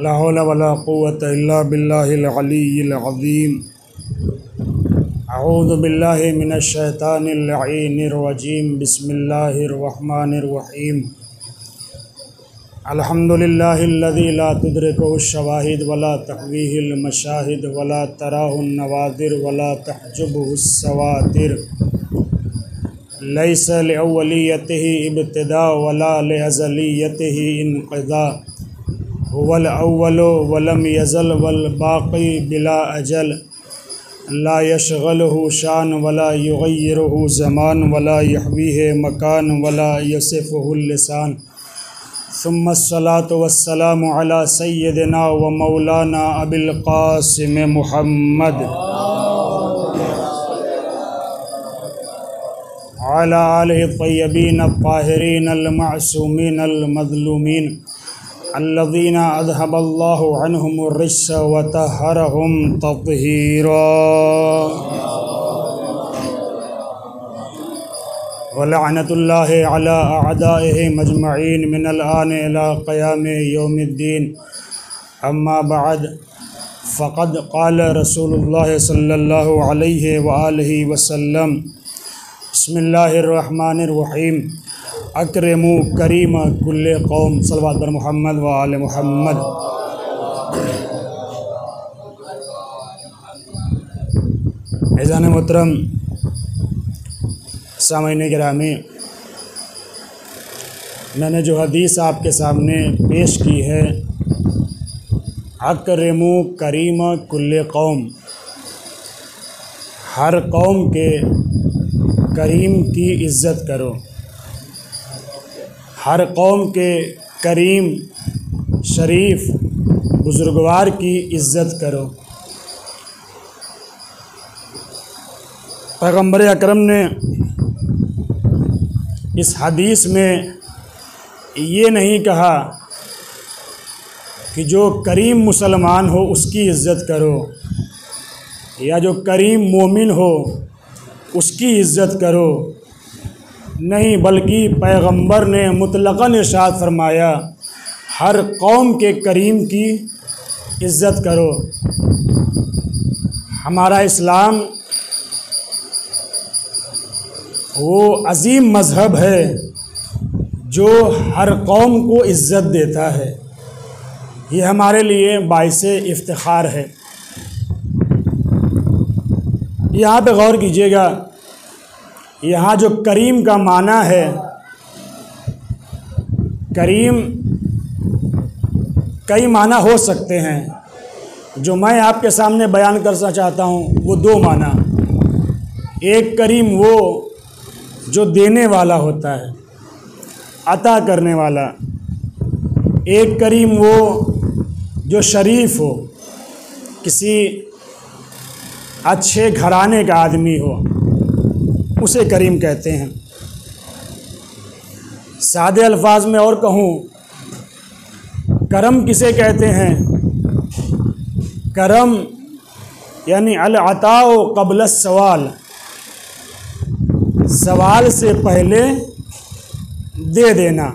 ला हौला वला कुव्वता इल्ला बिल्लाहिल अलिय्यिल अज़ीम। अऊज़ु बिल्लाहि मिनश शैतानिर लईनिर रजीम। बिस्मिल्लाहिर रहमानिर रहीम। अल्हम्दुलिल्लाहिल्लज़ी ला तुदरिकुहु शवाहिद वला तहवीहिल मशाहिद वला तराहुन नवादिर वला तहजुबुहुस सवातिर। लैसा लिअव्वलियतिही इब्तिदा वला लिअज़लियतिही इन्क़िदा। हुवल अव्वलु वलम यज़ल वल बाक़ी बिला अजल। ला यशग़लुहु शान वला युग़य्यिरुहु ज़मान वला यहवीहि मकान वला यसिफ़ुहु लिसान। सुम्मस्सलातु वस्सलामु अला सय्यिदिना व मौलाना अबिल क़ासिम मुहम्मद अला आलिहि तय्यबीन अत्ताहिरीन अल-मअसूमीन अल-मज़लूमीन अल्लज़ीना अज़हबल्लाहु अन्हुमुर रिज्स व तहहरहुम तत्हीरा। व लअनतुल्लाहि अला अअदाइहि मजमईन मिनल आन इला क़यामि यौमिद्दीन। अम्मा बअद फ़क़द क़ाल रसूलुल्लाह सल्लल्लाहु अलैहि व आलिहि वसल्लम। बिस्मिल्लाहिर्रहमानिर्रहीम। अकरमु करीम कुल्ले कौम। सल्लल्लाहु अलैहि मुहम्मद व आले मुहम्मद। ऐज़ान मोहतरम सामईन गिरामी, मैंने जो हदीस आपके सामने पेश की है, अकरमु करीम कुल्ले कौम, हर कौम के करीम की इज़्ज़त करो, हर कौम के करीम शरीफ बुज़ुर्गवार की इज़्ज़त करो। पैगम्बर अकरम ने इस हदीस में ये नहीं कहा कि जो करीम मुसलमान हो उसकी इज़्ज़त करो या जो करीम मोमिन हो उसकी इज़्ज़त करो, नहीं, बल्कि पैगंबर ने मुतलक़न इरशाद फरमाया हर कौम के करीम की इज़्ज़त करो। हमारा इस्लाम वो अज़ीम मज़हब है जो हर कौम को इज़्ज़त देता है। ये हमारे लिए बाइसे इफ्तिखार है। यहाँ पे गौर कीजिएगा, यहाँ जो करीम का माना है, करीम कई माना हो सकते हैं। जो मैं आपके सामने बयान करना चाहता हूँ वो दो माना। एक करीम वो जो देने वाला होता है, अता करने वाला। एक करीम वो जो शरीफ हो, किसी अच्छे घराने का आदमी हो, उसे करीम कहते हैं। सादे अल्फाज में और कहूँ, करम किसे कहते हैं? करम यानी अल अताओ क़ब्ल सवाल, सवाल से पहले दे देना,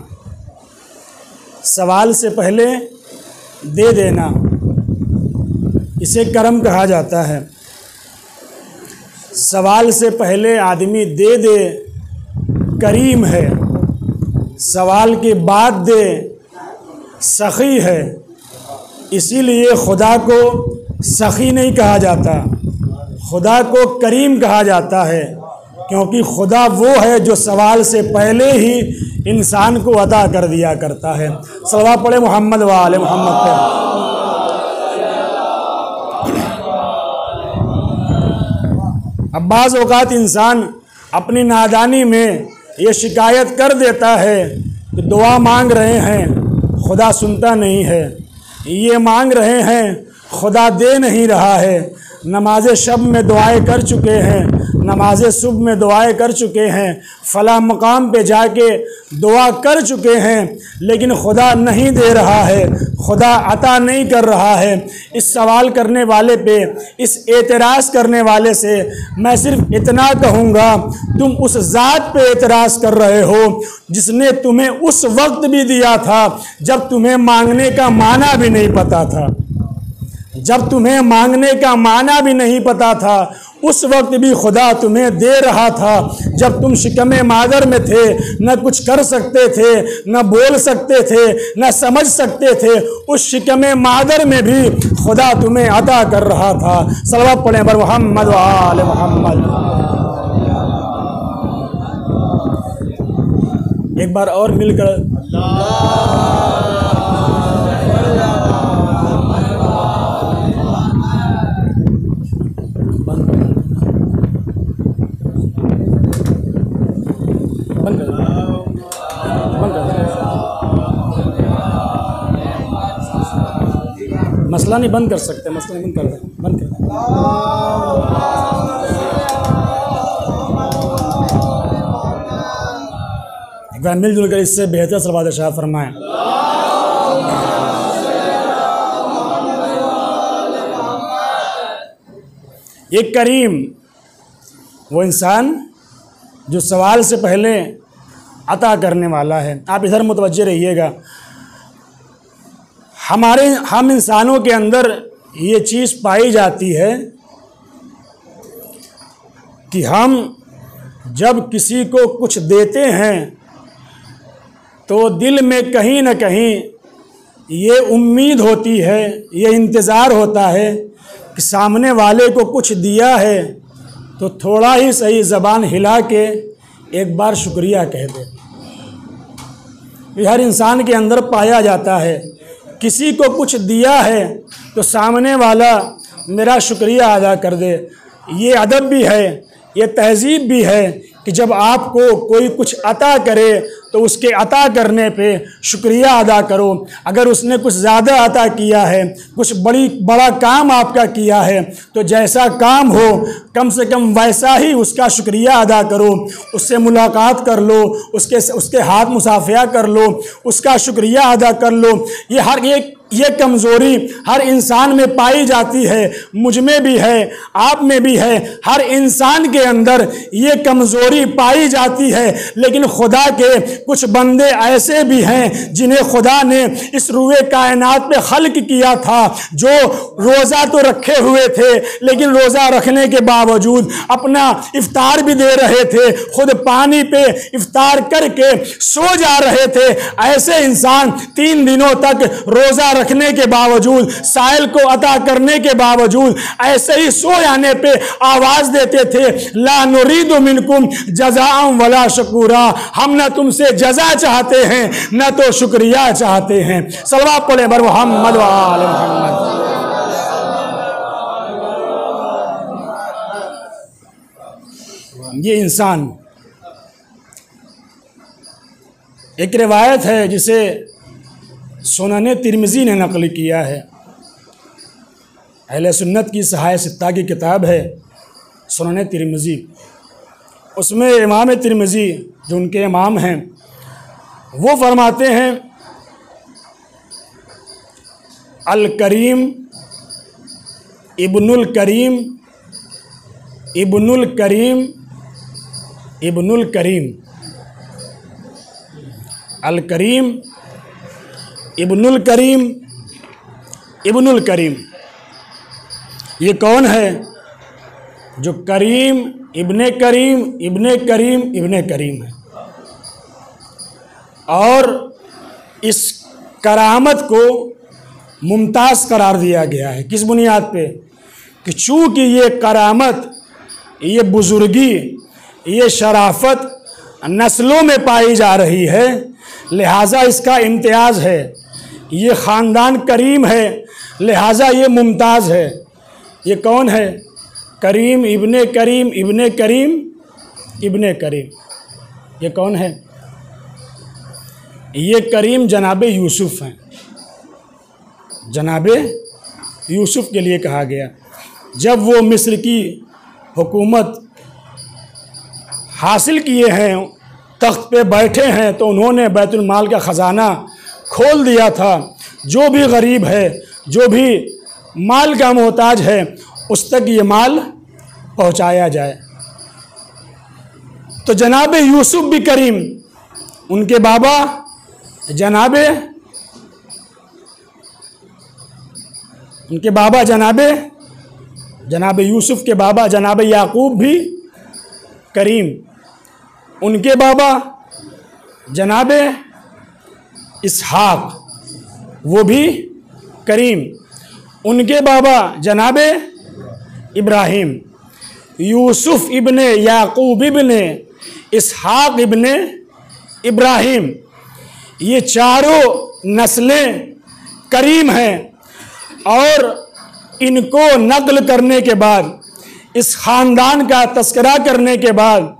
सवाल से पहले दे देना, इसे करम कहा जाता है। सवाल से पहले आदमी दे दे, करीम है। सवाल के बाद दे, सखी है। इसीलिए खुदा को सखी नहीं कहा जाता, खुदा को करीम कहा जाता है, क्योंकि खुदा वो है जो सवाल से पहले ही इंसान को अता कर दिया करता है। सल्लल्लाहु अलैहि मोहम्मद व आले मोहम्मद पे। अब बाज़ औक़ात इंसान अपनी नादानी में ये शिकायत कर देता है कि दुआ मांग रहे हैं, खुदा सुनता नहीं है, ये मांग रहे हैं, खुदा दे नहीं रहा है। नमाज शब में दुआएं कर चुके हैं, नमाज सुबह में दुआएं कर चुके हैं, फला मकाम पे जाके दुआ कर चुके हैं, लेकिन खुदा नहीं दे रहा है, खुदा अता नहीं कर रहा है। इस सवाल करने वाले पे, इस एतराज़ करने वाले से मैं सिर्फ इतना कहूँगा, तुम उस ज़ात पे एतराज़ कर रहे हो जिसने तुम्हें उस वक्त भी दिया था जब तुम्हें मांगने का माना भी नहीं पता था, जब तुम्हें मांगने का माना भी नहीं पता था, उस वक्त भी खुदा तुम्हें दे रहा था। जब तुम शिकमे मादर में थे, न कुछ कर सकते थे, न बोल सकते थे, न समझ सकते थे, उस शिकमे मादर में भी खुदा तुम्हें अता कर रहा था। सल्लल्लाहु अलैहि व मुहम्मद व आले मुहम्मद। एक बार और मिलकर मसला नहीं बंद कर सकते, मसला नहीं बंद कर एक बार मिलजुल कर इससे बेहतर सलवात इरशाद फरमाएं। ये करीम वो इंसान जो सवाल से पहले अता करने वाला है। आप इधर मुतवज्जे रहिएगा। हम इंसानों के अंदर ये चीज़ पाई जाती है कि हम जब किसी को कुछ देते हैं तो दिल में कहीं न कहीं ये उम्मीद होती है, ये इंतज़ार होता है कि सामने वाले को कुछ दिया है तो थोड़ा ही सही ज़बान हिला के एक बार शुक्रिया कह दे। ये हर इंसान के अंदर पाया जाता है। किसी को कुछ दिया है तो सामने वाला मेरा शुक्रिया अदा कर दे। ये अदब भी है, ये तहज़ीब भी है कि जब आपको कोई कुछ अता करे तो उसके अता करने पे शुक्रिया अदा करो। अगर उसने कुछ ज़्यादा अता किया है, कुछ बड़ा काम आपका किया है, तो जैसा काम हो कम से कम वैसा ही उसका शुक्रिया अदा करो। उससे मुलाकात कर लो, उसके हाथ मुसाफिया कर लो, उसका शुक्रिया अदा कर लो। ये कमज़ोरी हर इंसान में पाई जाती है, मुझ में भी है, आप में भी है। हर इंसान के अंदर ये कमज़ोरी पाई जाती है। लेकिन खुदा के कुछ बंदे ऐसे भी हैं जिन्हें खुदा ने इस रूए कायनात पे खल्क किया था, जो रोज़ा तो रखे हुए थे लेकिन रोज़ा रखने के बावजूद अपना इफ्तार भी दे रहे थे, खुद पानी पे इफ्तार करके सो जा रहे थे। ऐसे इंसान 3 दिनों तक रोज़ा रखने के बावजूद, साइल को अता करने के बावजूद ऐसे ही सो जाने पे आवाज़ देते थे, ला नुरीदु मिनकुम जज़ाअन वला शकूरा। हम न तुमसे जज़ा चाहते हैं न तो शुक्रिया चाहते हैं। सल्लल्लाहु अलैहि व मुहम्मद व आले मुहम्मद। ये इंसान, एक रिवायत है जिसे सुनने तिरमिज़ी ने नकल किया है। अहले सुन्नत की सहाय सित्ता की किताब है सुनने तिरमिज़ी। उसमें इमाम तिरमिज़ी जो उनके इमाम हैं वो फरमाते हैं, अल करीम इब्नुल करीम इब्नुल करीम इब्नुल करीम अल करीम इब्नुल करीम इब्नुल करीम। ये कौन है? जो करीम इब्ने करीम इब्ने करीम इब्ने करीम है। और इस करामत को मुमताज़ करार दिया गया है। किस बुनियाद पे? कि चूँकि ये करामत, ये बुज़ुर्गी, ये शराफत नस्लों में पाई जा रही है, लिहाजा इसका इम्तियाज़ है। ये ख़ानदान करीम है, लिहाजा ये मुमताज़ है। ये कौन है? करीम इब्ने करीम इब्ने करीम इब्ने करीम। ये कौन है? ये करीम जनाबे यूसुफ़ हैं। जनाबे यूसुफ़ के लिए कहा गया। जब वो मिस्र की हुकूमत हासिल किए हैं, तख्त पे बैठे हैं, तो उन्होंने बैतुल माल का ख़जाना खोल दिया था। जो भी गरीब है, जो भी माल का मोहताज है, उस तक ये माल पहुंचाया जाए। तो जनाब यूसुफ भी करीम, उनके बाबा जनाब यूसुफ के बाबा जनाब याकूब भी करीम, उनके बाबा जनाब इसहाक वो भी करीम, उनके बाबा जनाब इब्राहिम। यूसुफ इब्ने याकूब इब्ने इसहाक इब्ने इब्राहिम, ये चारों नस्लें करीम हैं। और इनको नक़ल करने के बाद, इस ख़ानदान का तस्करा करने के बाद,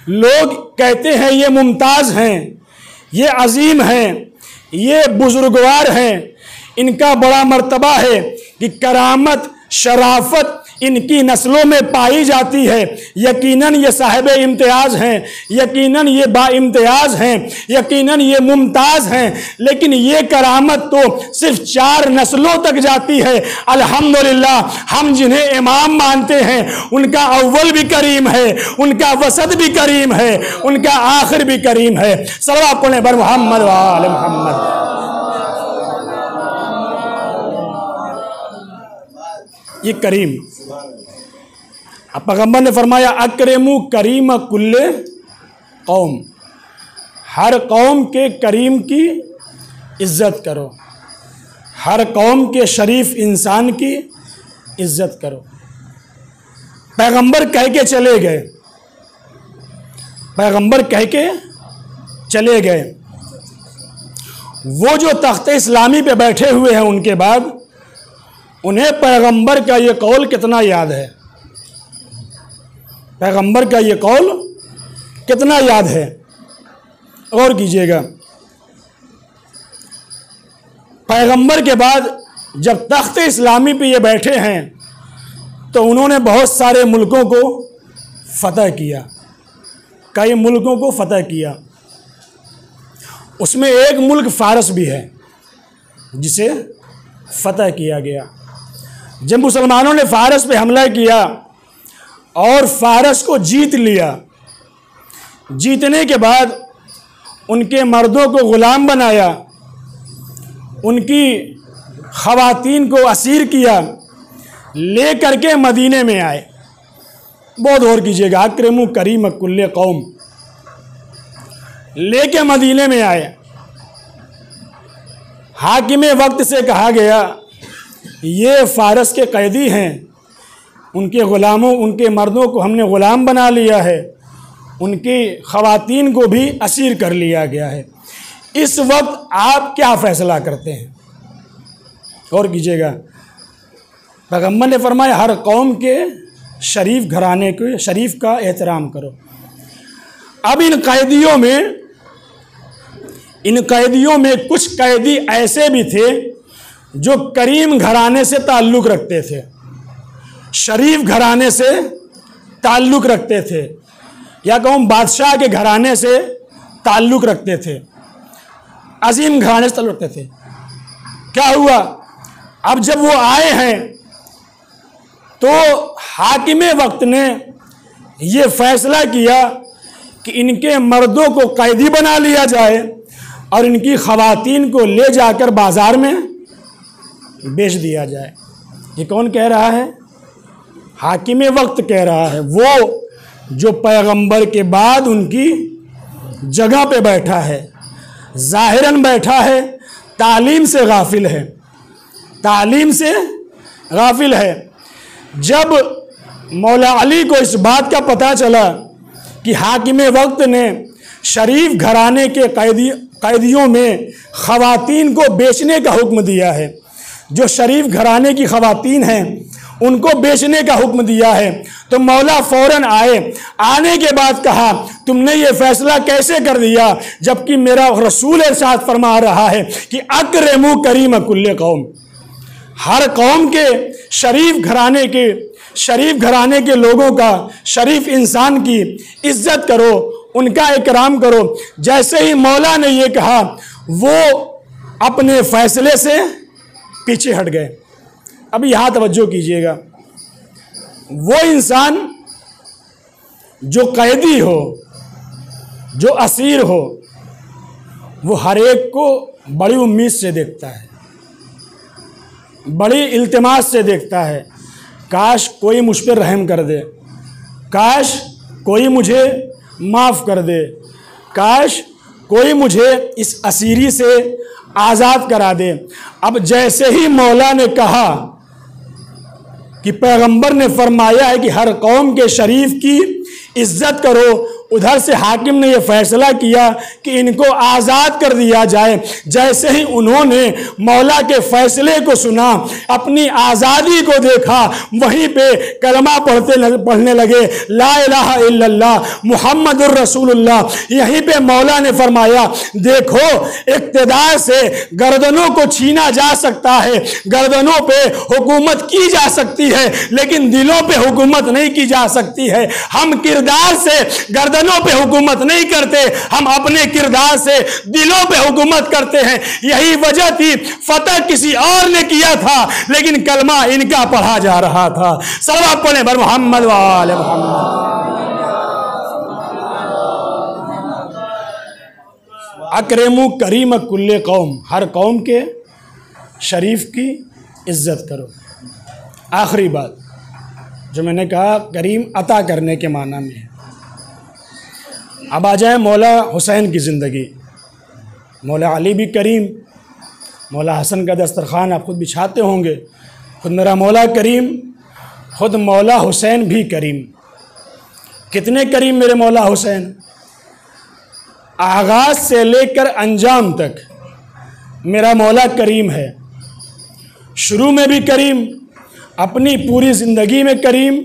लोग कहते हैं ये मुमताज़ हैं, ये अजीम हैं, ये बुजुर्गवार हैं, इनका बड़ा मर्तबा है कि करामत शराफत इनकी नस्लों में पाई जाती है। यकीनन ये साहिब इम्तियाज़ हैं, यकीनन ये बाइम्तियाज़ हैं, यकीनन ये मुमताज़ हैं। लेकिन ये करामत तो सिर्फ 4 नस्लों तक जाती है। अल्हम्दुलिल्लाह, हम जिन्हें इमाम मानते हैं उनका अव्वल भी करीम है, उनका वसत भी करीम है, उनका आखिर भी करीम है। सल्लल्लाहु अलैहि बर मोहम्मद व आले मोहम्मद। ये करीम, अब पैगंबर ने फरमाया अकरमु करीम कुल्ले कौम, हर कौम के करीम की इज्जत करो, हर कौम के शरीफ इंसान की इज्जत करो। पैगंबर कह के चले गए, पैगंबर कह के चले गए। वो जो तख्त इस्लामी पे बैठे हुए हैं, उनके बाद उन्हें पैगंबर का ये कौल कितना याद है, पैगंबर का ये कौल कितना याद है। और कीजिएगा, पैगंबर के बाद जब तख्त इस्लामी पे ये बैठे हैं तो उन्होंने बहुत सारे मुल्कों को फतह किया, कई मुल्कों को फतह किया। उसमें एक मुल्क फारस भी है जिसे फतह किया गया। जब मुसलमानों ने फारस पे हमला किया और फारस को जीत लिया, जीतने के बाद उनके मर्दों को ग़ुलाम बनाया, उनकी ख़वातीन को असीर किया, ले करके मदीने में आए। बहुत गौर कीजिएगा, अकरमु करीम कुल्ले कौम, लेके मदीने में आए। हाकिम वक्त से कहा गया ये फ़ारस के कैदी हैं, उनके ग़ुलामों, उनके मर्दों को हमने ग़ुलाम बना लिया है, उनकी ख़वातीन को भी असीर कर लिया गया है। इस वक्त आप क्या फ़ैसला करते हैं? गौर कीजिएगा, पैगम्बर ने फरमाया हर कौम के शरीफ घराने के शरीफ का एहतराम करो। अब इन कैदियों में कुछ कैदी ऐसे भी थे जो करीम घराने से ताल्लुक़ रखते थे, शरीफ घराने से ताल्लुक़ रखते थे, या कहूँ बादशाह के घराने से ताल्लुक़ रखते थे, अजीम घराने से ताल्लुक़ रखते थे। क्या हुआ, अब जब वो आए हैं तो हाकिम वक्त ने ये फ़ैसला किया कि इनके मर्दों को कैदी बना लिया जाए और इनकी ख़वातीन को ले जाकर बाज़ार में बेच दिया जाए। ये कौन कह रहा है? हाकिम वक्त कह रहा है, वो जो पैगंबर के बाद उनकी जगह पे बैठा है, ज़ाहिरन बैठा है, तालीम से गाफिल है, तालीम से गाफिल है। जब मौला अली को इस बात का पता चला कि हाकिम वक्त ने शरीफ घराने के कैदियों में ख़वातीन को बेचने का हुक्म दिया है, जो शरीफ घराने की ख़वातीन हैं उनको बेचने का हुक्म दिया है, तो मौला फ़ौरन आए। आने के बाद कहा तुमने ये फ़ैसला कैसे कर दिया, जबकि मेरा रसूल इरशाद फरमा रहा है कि अकरमु करीम कुल्ले कौम, हर कौम के शरीफ घराने के शरीफ घराने के लोगों का, शरीफ इंसान की इज्जत करो, उनका इकराम करो। जैसे ही मौला ने ये कहा वो अपने फैसले से पीछे हट गए। अब यहाँ तवज्जो कीजिएगा, वो इंसान जो कैदी हो, जो असीर हो, वो हर एक को बड़ी उम्मीद से देखता है, बड़ी इल्तिमास से देखता है, काश कोई मुझ पर रहम कर दे, काश कोई मुझे माफ़ कर दे, काश कोई मुझे इस असीरी से आज़ाद करा दे। अब जैसे ही मौला ने कहा कि पैगंबर ने फरमाया है कि हर कौम के शरीफ की इज्जत करो, उधर से हाकिम ने यह फैसला किया कि इनको आज़ाद कर दिया जाए। जैसे ही उन्होंने मौला के फैसले को सुना, अपनी आज़ादी को देखा, वहीं पे कलमा पढ़ने लगे, ला इलाहा इल्लल्लाह मुहम्मदुर रसूलुल्लाह। यहीं पे मौला ने फरमाया, देखो इक़्तिदार से गर्दनों को छीना जा सकता है, गर्दनों पे हुकूमत की जा सकती है, लेकिन दिलों पे हुकूमत नहीं की जा सकती है। हम किरदार से गर्दनों पे हुकूमत नहीं करते, हम अपने किरदार से दिलों पे हुकूमत करते हैं। यही वजह थी, फतह किसी और ने किया था, लेकिन कलमा इनका पढ़ा जा रहा था। सल्लल्लाहु अलैहि बर मोहम्मद व आले मोहम्मद। अकरमु करीम कुल्ले कौम, हर कौम के शरीफ की इज्जत करो। आखिरी बात जो मैंने कहा, करीम अता करने के माना में है। अब आ जाए मौला हुसैन की ज़िंदगी। मौला अली भी करीम, मौला हसन का दस्तरखान आप खुद बिछाते होंगे, खुद मेरा मौला करीम, खुद मौला हुसैन भी करीम। कितने करीम मेरे मौला हुसैन, आगाज़ से लेकर अंजाम तक मेरा मौला करीम है। शुरू में भी करीम, अपनी पूरी ज़िंदगी में करीम,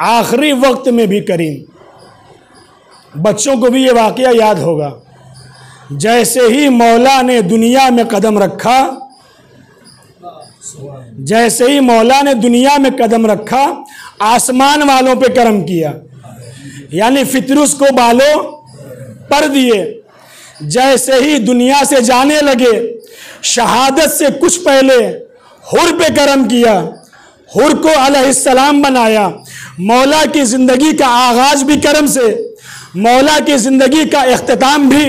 आखिरी वक्त में भी करीम। बच्चों को भी ये वाक़या याद होगा, जैसे ही मौला ने दुनिया में कदम रखा, जैसे ही मौला ने दुनिया में कदम रखा, आसमान वालों पे करम किया, यानी फितरुस को बालों पर दिए। जैसे ही दुनिया से जाने लगे, शहादत से कुछ पहले हुर पे करम किया, हुर को अलैहिस्सलाम बनाया। मौला की ज़िंदगी का आगाज़ भी करम से, मौला की ज़िंदगी का इख्तिताम भी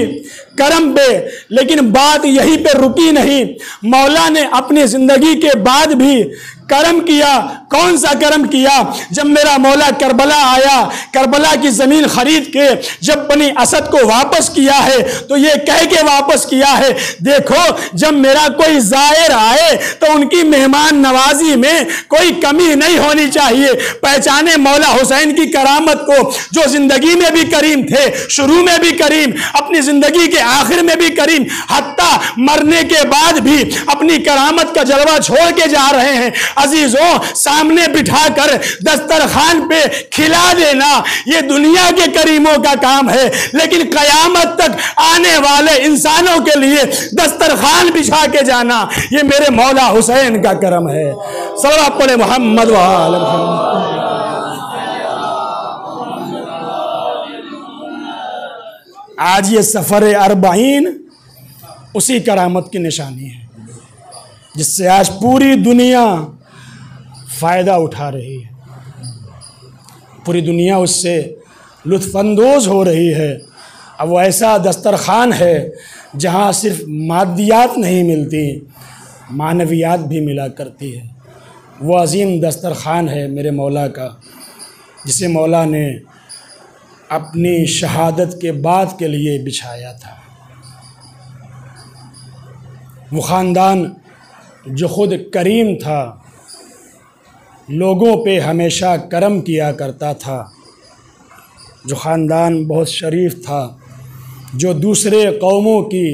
करम पे। लेकिन बात यहीं पे रुकी नहीं, मौला ने अपनी ज़िंदगी के बाद भी करम किया। कौन सा करम किया? जब मेरा मौला करबला आया, करबला की ज़मीन ख़रीद के जब बनी असद को वापस किया है, तो ये कह के वापस किया है, देखो जब मेरा कोई ज़ायर आए तो उनकी मेहमान नवाजी में कोई कमी नहीं होनी चाहिए। पहचाने मौला हुसैन की करामत को, जो ज़िंदगी में भी करीम थे, शुरू में भी करीम, अपनी ज़िंदगी के आखिर में भी करीम, हत्ता मरने के बाद भी अपनी करामत का जलवा छोड़ के जा रहे हैं। अजीजों, सामने बिठाकर दस्तरखान पे खिला देना ये दुनिया के करीमों का काम है, लेकिन कयामत तक आने वाले इंसानों के लिए दस्तरखान बिछा के जाना ये मेरे मौला हुसैन का करम है। सल्लल्लाहु अलैहि मोहम्मद व आले मोहम्मद। आज ये सफ़र अरबाइन उसी करामत की निशानी है, जिससे आज पूरी दुनिया फ़ायदा उठा रही है, पूरी दुनिया उससे लुत्फ़अंदोज़ हो रही है। अब वो ऐसा दस्तरखान है जहाँ सिर्फ मादियात नहीं मिलती, मानवियात भी मिला करती है। वो अजीम दस्तरखान है मेरे मौला का, जिसे मौला ने अपनी शहादत के बाद के लिए बिछाया था। वो ख़ानदान जो ख़ुद करीम था, लोगों पे हमेशा करम किया करता था, जो ख़ानदान बहुत शरीफ था, जो दूसरे कौमों की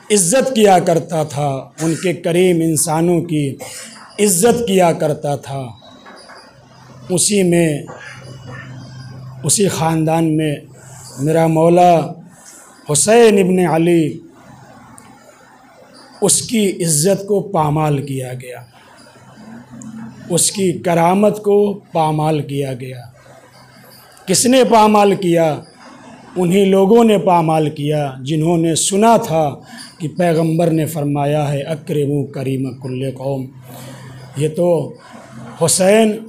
इज़्ज़त किया करता था, उनके करीम इंसानों की इज़्ज़त किया करता था, उसी में, उसी ख़ानदान में मेरा मौला हुसैन इब्न अली, उसकी इज़्ज़त को पामाल किया गया, उसकी करामत को पामाल किया गया। किसने पामाल किया? उन्हीं लोगों ने पामाल किया जिन्होंने सुना था कि पैगंबर ने फरमाया है अकरमु करीम कुल्ले कौम। ये तो हुसैन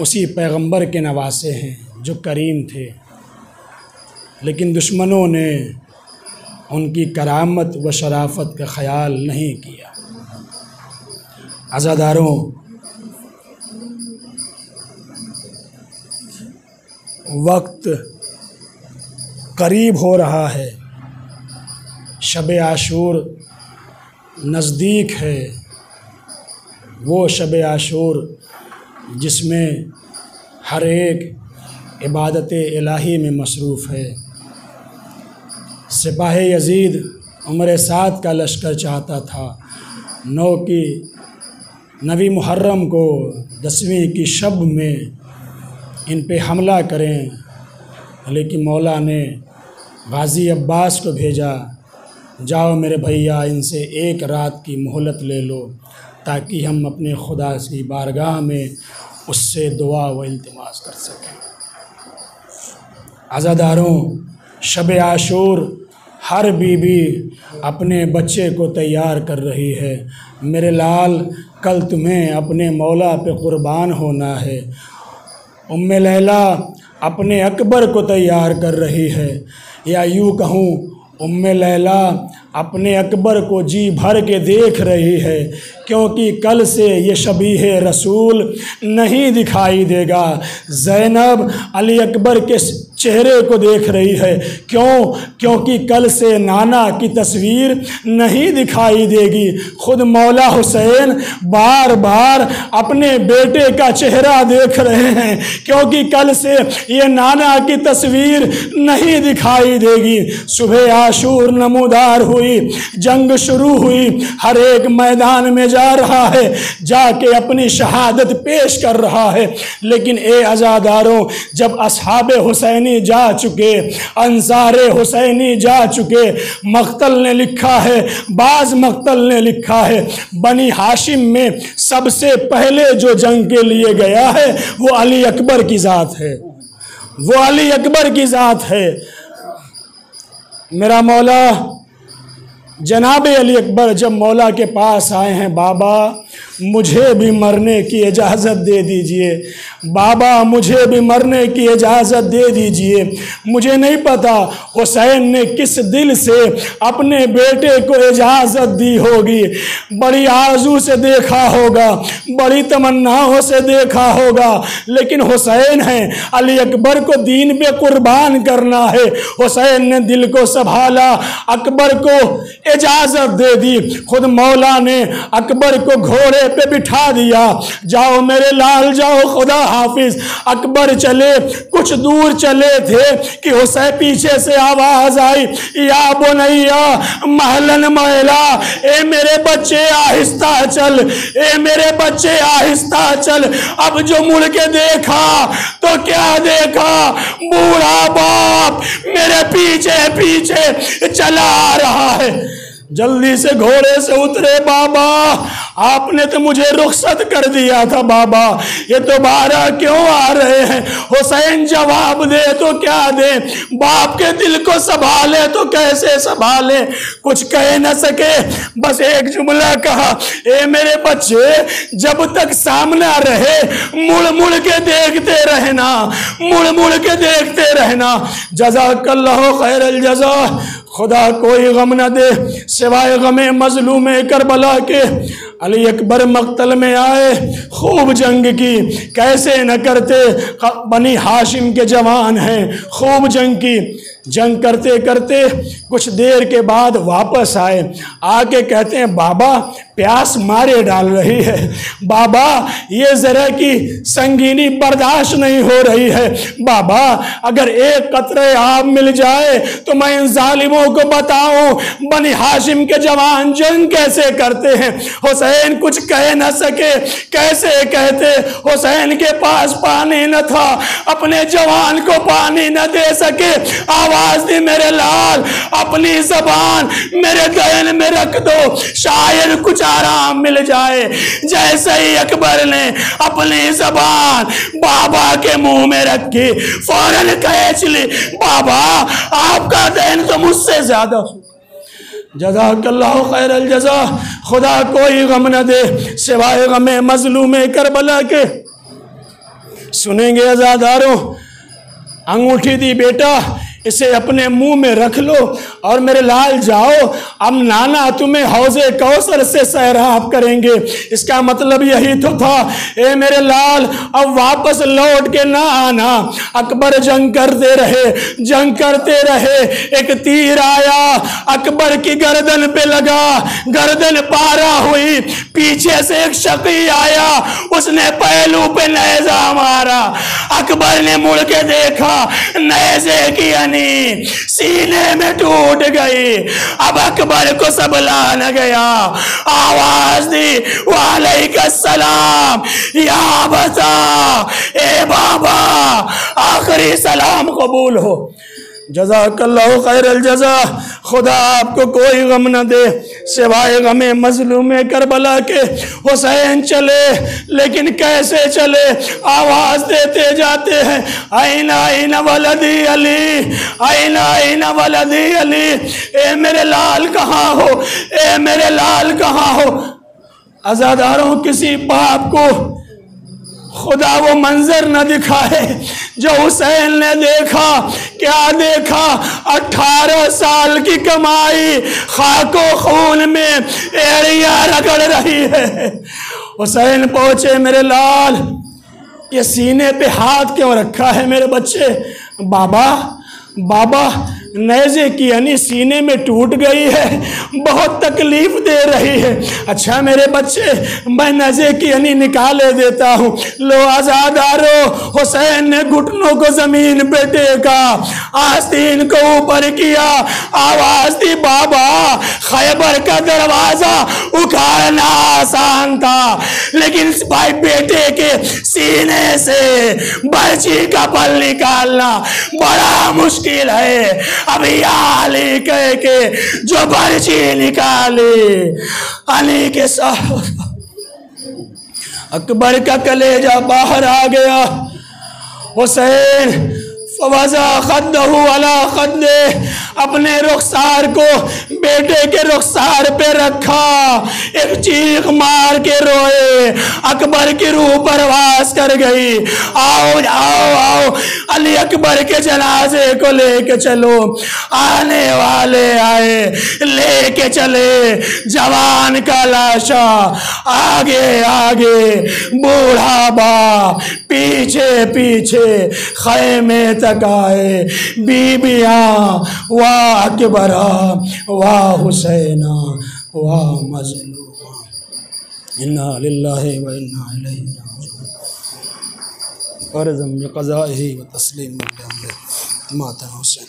उसी पैगंबर के नवासे हैं जो करीम थे, लेकिन दुश्मनों ने उनकी करामत व शराफत का ख्याल नहीं किया। अज़ादारों, वक्त करीब हो रहा है, शब आशूर नज़दीक है। वो शब आशूर जिसमें हर एक इबादत इलाही में मसरूफ़ है। सिपाह यजीद उम्र साद का लश्कर चाहता था 9 मुहर्रम को 10वीं की शब में इन पे हमला करें, लेकिन मौला ने गाज़ी अब्बास को भेजा, जाओ मेरे भैया इनसे एक रात की मोहलत ले लो ताकि हम अपने खुदा की बारगाह में उससे दुआ व इल्तिमास कर सकें। अज़ादारों, शब आशूर हर बीबी अपने बच्चे को तैयार कर रही है। मेरे लाल, कल तुम्हें अपने मौला पे क़ुरबान होना है। उम्मे लैला अपने अकबर को तैयार कर रही है, या यूँ कहूँ उम्मे लैला अपने अकबर को जी भर के देख रही है, क्योंकि कल से ये शबीह रसूल नहीं दिखाई देगा। ज़ैनब अली अकबर के चेहरे को देख रही है, क्योंकि कल से नाना की तस्वीर नहीं दिखाई देगी। खुद मौला हुसैन बार बार अपने बेटे का चेहरा देख रहे हैं, क्योंकि कल से ये नाना की तस्वीर नहीं दिखाई देगी। सुबह आशूर नमूदार हुई, जंग शुरू हुई, हर एक मैदान में जा रहा है, जाके अपनी शहादत पेश कर रहा है। लेकिन ए अज़ादारों, जब असहाबे हुसैनी जा चुके, अंसारे हुसैनी जा चुके, मख्तल ने लिखा है, बाज मख्तल ने लिखा है, बनी हाशिम में सबसे पहले जो जंग के लिए गया है वो अली अकबर की ज़ात है, वो अली अकबर की ज़ात है। मेरा मौला जनाब अली अकबर जब मौला के पास आए हैं, बाबा मुझे भी मरने की इजाज़त दे दीजिए, बाबा मुझे भी मरने की इजाज़त दे दीजिए। मुझे नहीं पता हुसैन ने किस दिल से अपने बेटे को इजाज़त दी होगी, बड़ी आरज़ू से देखा होगा, बड़ी तमन्नाओं से देखा होगा, लेकिन हुसैन है, अली अकबर को दीन पे कुर्बान करना है। हुसैन ने दिल को संभाला, अकबर को इजाज़त दे दी। खुद मौला ने अकबर को घोड़े पे बिठा दिया, जाओ मेरे लाल जाओ, खुदा हाफिज। अकबर चले, कुछ दूर चले थे कि हुसैन पीछे से आवाज आई, या बुनैया महलन मैला, ए मेरे बच्चे आहिस्ता चल, ए मेरे बच्चे आहिस्ता चल। अब जो मुड़ के देखा तो क्या देखा, बूढ़ा बाप मेरे पीछे पीछे चला आ रहा है। जल्दी से घोड़े से उतरे, बाबा आपने तो मुझे रुखसत कर दिया था, बाबा ये दोबारा क्यों आ रहे हैं। हुसैन जवाब दे तो क्या दे, बाप के दिल को संभाले तो कैसे संभाले, कुछ कह न सके, बस एक जुमला कहा, ए मेरे बच्चे जब तक सामना रहे मुड़ मुड़ के देखते रहना, मुड़ मुड़ के देखते रहना। जज़ाकल्लाहु खैरल जज़ा, खुदा कोई गम न दे सिवाय गमे मजलूम करबला के। अली अकबर मक्तल में आए, खूब जंग की, कैसे न करते, बनी हाशिम के जवान हैं, खूब जंग की। जंग करते करते कुछ देर के बाद वापस आए, आके कहते हैं बाबा प्यास मारे डाल रही है, बाबा ये ज़रा की संगीनी बर्दाश्त नहीं हो रही है, बाबा अगर एक कतरे आब मिल जाए तो मैं इन जालिमों को बताऊं बनी हाशिम के जवान जंग कैसे करते हैं। हुसैन कुछ कह न सके, कैसे कहते, हुसैन के पास पानी न था, अपने जवान को पानी न दे सके। आवाज दी, मेरे लाल अपनी जबान मेरे गहन में रख दो, शायद कुछ कुछ आराम मिल जाए। जैसे ही अकबर ने अपनी ज़बान बाबा के मुंह में रखी, फौरन खींच ली, बाबा आपका देन तो मुझसे ज्यादा। जज़ाकल्लाहु खैरल जज़ा। खुदा कोई गम न दे सिवाय गमे मजलूम करबला के। सुनेंगे अज़ादारों, अंगूठी दी बेटा, इसे अपने मुंह में रख लो और मेरे लाल जाओ, अब नाना तुम्हें हौज़े कौसर से सैराब करेंगे। इसका मतलब यही तो था, ए मेरे लाल अब वापस लौट के ना आना। अकबर जंग करते रहे, जंग करते रहे, एक तीर आया अकबर की गर्दन पे लगा, गर्दन पारा हुई, पीछे से एक शकी आया, उसने पहलू पे नेज़ा मारा। अकबर ने मुड़ के देखा, नेज़े की सीने में टूट गई। अब अकबर को सबला न गया, आवाज दी, वालेकुम या बता, ए बाबा आखिरी सलाम कबूल हो। जज़ाकल्लाहु खैरल जज़ा। खुदा आपको कोई गम न दे सिवाय गमे मजलूम करबला के। हुसैन चले, लेकिन कैसे चले? आवाज देते जाते हैं, आइना आइना वलदी अली, आइना आइना वलदी अली, ए मेरे लाल कहाँ हो, ए मेरे लाल कहाँ हो। अज़ादारों, किसी बाप को खुदा वो मंजर न दिखाए जो हुसैन ने देखा। क्या देखा? 18 साल की कमाई खाको खून में एड़ियां रगड़ रही है। हुसैन पहुंचे, मेरे लाल ये सीने पे हाथ क्यों रखा है मेरे बच्चे? बाबा बाबा नेज़े की यानी सीने में टूट गई है, बहुत तकलीफ दे रही है। अच्छा मेरे बच्चे, मैं नेज़े की यानी निकाले देता हूँ। लो आज़ादारो, हुसैन ने घुटनों को जमीन पे टेका, आस्तीन को ऊपर किया, आवाज दी, बाबा खैबर का दरवाजा उखाड़ना आसान था, लेकिन भाई बेटे के सीने से बर्ची का पल निकालना बड़ा मुश्किल है। अभी अली कह के जो बर्ची निकाली, अली के साथ अकबर का कलेजा बाहर आ गया। हुसैन फवज़ा खद्दहु अला खद्दे, अपने रुखसार को बेटे के रुखसार पे रखा, एक चीख मार के रोए। अकबर की रूह परवास कर गई। आओ आओ आओ, अली अकबर के जनाजे को लेके चलो। आने वाले आए, लेके चले जवान का लाशा, आगे आगे बूढ़ा बाप, पीछे पीछे खैमे तक आए। बीबियां, वाह अकबरा, वाह हुसैना, वाह मजलूमा, इन्ना लिल्लाहि व इन्ना इलैहि राजिऊन। अर्ज़म बिक़ज़ाइहि व तस्लीम माता हुसैन।